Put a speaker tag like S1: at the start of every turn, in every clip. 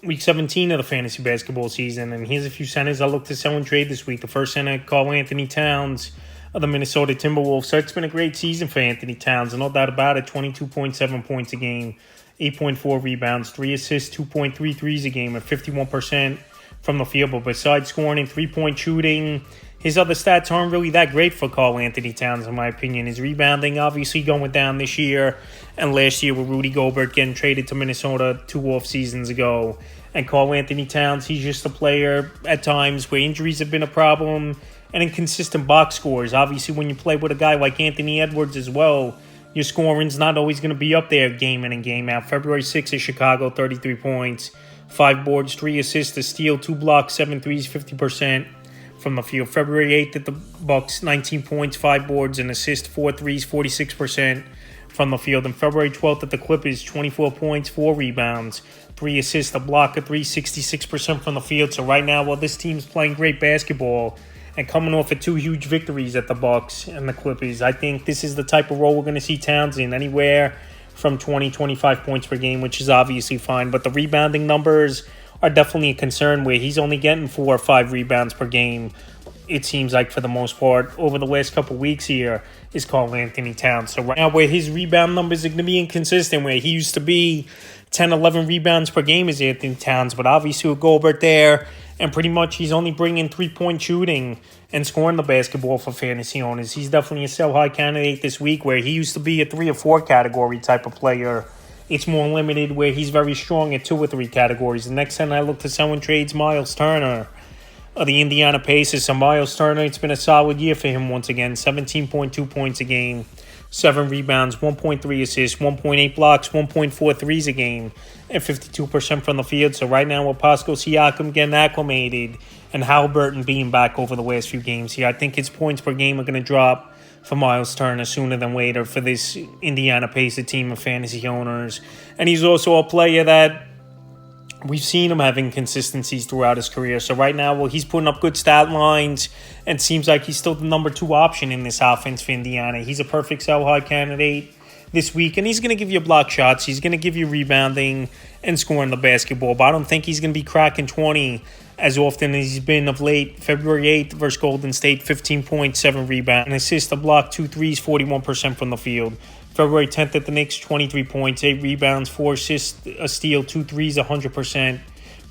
S1: week 17 of the fantasy basketball season, and here's a few centers I look to sell and trade this week. The first center, Karl-Anthony Towns of the Minnesota Timberwolves. So it's been a great season for Anthony Towns, no doubt about it. 22.7 points a game, 8.4 rebounds, 3 assists, 2.3 threes a game, and 51% from the field. But besides scoring and three-point shooting, his other stats aren't really that great for Karl-Anthony Towns, in my opinion. His rebounding obviously going down this year, and last year with Rudy Gobert getting traded to Minnesota 2 off seasons ago. And Karl-Anthony Towns, he's just a player at times where injuries have been a problem and inconsistent box scores. Obviously, when you play with a guy like Anthony Edwards as well, your scoring's not always going to be up there game in and game out. February 6th at Chicago, 33 points, 5 boards, 3 assists, a steal, 2 blocks, 7 threes, 50% from the field. February 8th at the Bucks, 19 points, 5 boards, an assist, 4 threes, 46% from the field. And February 12th at the Clippers, 24 points, 4 rebounds, 3 assists, a block, a 3, 66% from the field. So right now, while this team's playing great basketball and coming off of 2 huge victories at the Bucks and the Clippers, I think this is the type of role we're going to see Towns in, anywhere from 20, 25 points per game, which is obviously fine. But the rebounding numbers are definitely a concern, where he's only getting 4 or 5 rebounds per game, it seems like, for the most part, over the last couple weeks here, is Karl-Anthony Towns. So right now, where his rebound numbers are going to be inconsistent, where he used to be 10, 11 rebounds per game is Anthony Towns, but obviously with Gobert there, and pretty much he's only bringing 3-point shooting and scoring the basketball for fantasy owners. He's definitely a sell-high candidate this week, where he used to be a 3 or 4 category type of player. It's more limited, where he's very strong at 2 or 3 categories. The next time I look to sell and trades Miles Turner of the Indiana Pacers. So Miles Turner, it's been a solid year for him once again. 17.2 points a game, 7 rebounds, 1.3 assists, 1.8 blocks, 1.4 threes a game, and 52% from the field. So right now with Pascal Siakam getting acclimated and Haliburton being back over the last few games here, I think his points per game are going to drop for Miles Turner sooner than later for this Indiana Pacers team of fantasy owners. And he's also a player that we've seen him having consistencies throughout his career. So right now, well, he's putting up good stat lines and seems like he's still the number 2 option in this offense for Indiana. He's a perfect sell-high candidate this week, and he's going to give you block shots. He's going to give you rebounding and scoring the basketball, but I don't think he's going to be cracking 20 as often as he's been of late. February 8th versus Golden State, 15.7 rebounds, an assist, a block, 2 threes, 41% from the field. February 10th at the Knicks, 23 points, 8 rebounds, 4 assists, a steal, 2 threes, 100%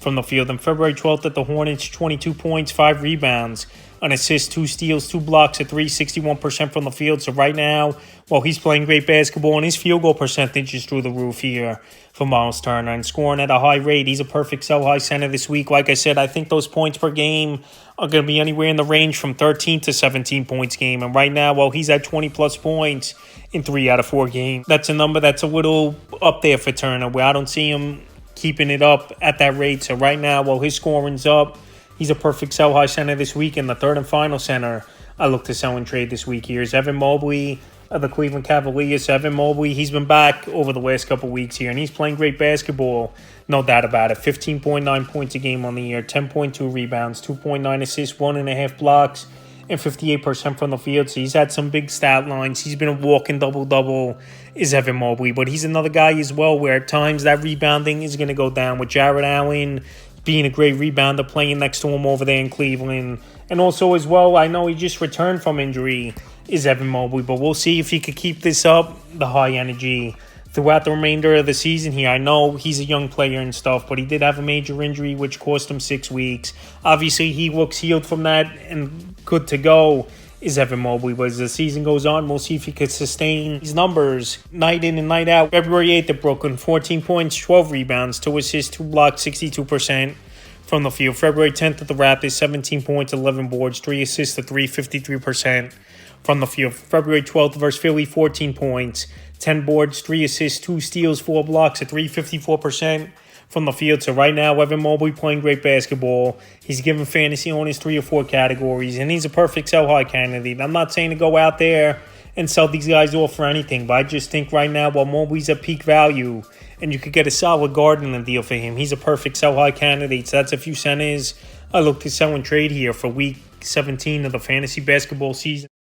S1: from the field. And February 12th at the Hornets, 22 points, 5 rebounds, an assist, 2 steals, 2 blocks, a 3, 61% from the field. So right now, while he's playing great basketball, and his field goal percentage is through the roof here for Miles Turner and scoring at a high rate, he's a perfect sell-high center this week. Like I said, I think those points per game are going to be anywhere in the range from 13 to 17 points game. And right now, while he's at 20-plus points in 3 out of 4 games, that's a number that's a little up there for Turner, where I don't see him keeping it up at that rate. So right now, while his scoring's up, he's a perfect sell-high center this week. And the third and final center I look to sell and trade this week here is Evan Mobley of the Cleveland Cavaliers. Evan Mobley, he's been back over the last couple weeks here, and he's playing great basketball, no doubt about it. 15.9 points a game on the year, 10.2 rebounds, 2.9 assists, 1.5 blocks, and 58% from the field. So he's had some big stat lines. He's been a walking double-double, is Evan Mobley. But he's another guy as well where at times that rebounding is going to go down, with Jarrett Allen being a great rebounder, playing next to him over there in Cleveland. And also as well, I know he just returned from injury, is Evan Mobley, but we'll see if he could keep this up, the high energy, throughout the remainder of the season here. I know he's a young player and stuff, but he did have a major injury which cost him 6 weeks. Obviously, he looks healed from that and good to go, is Evan Mobley. But as the season goes on, we'll see if he could sustain these numbers night in and night out. February 8th at Brooklyn, 14 points, 12 rebounds, 2 assists, 2 blocks, 62% from the field. February 10th at the Raptors, 17 points, 11 boards, 3 assists, 3, 53% from the field. February 12th versus Philly, 14 points, 10 boards, 3 assists, 2 steals, 4 blocks, 3, 54% from the field. So right now, Evan Mobley playing great basketball. He's given fantasy owners 3 or 4 categories, and he's a perfect sell-high candidate. I'm not saying to go out there and sell these guys off for anything, but I just think right now, while Mobley's at peak value and you could get a solid guard in the deal for him, he's a perfect sell-high candidate. So that's a few centers I look to sell and trade here for week 17 of the fantasy basketball season.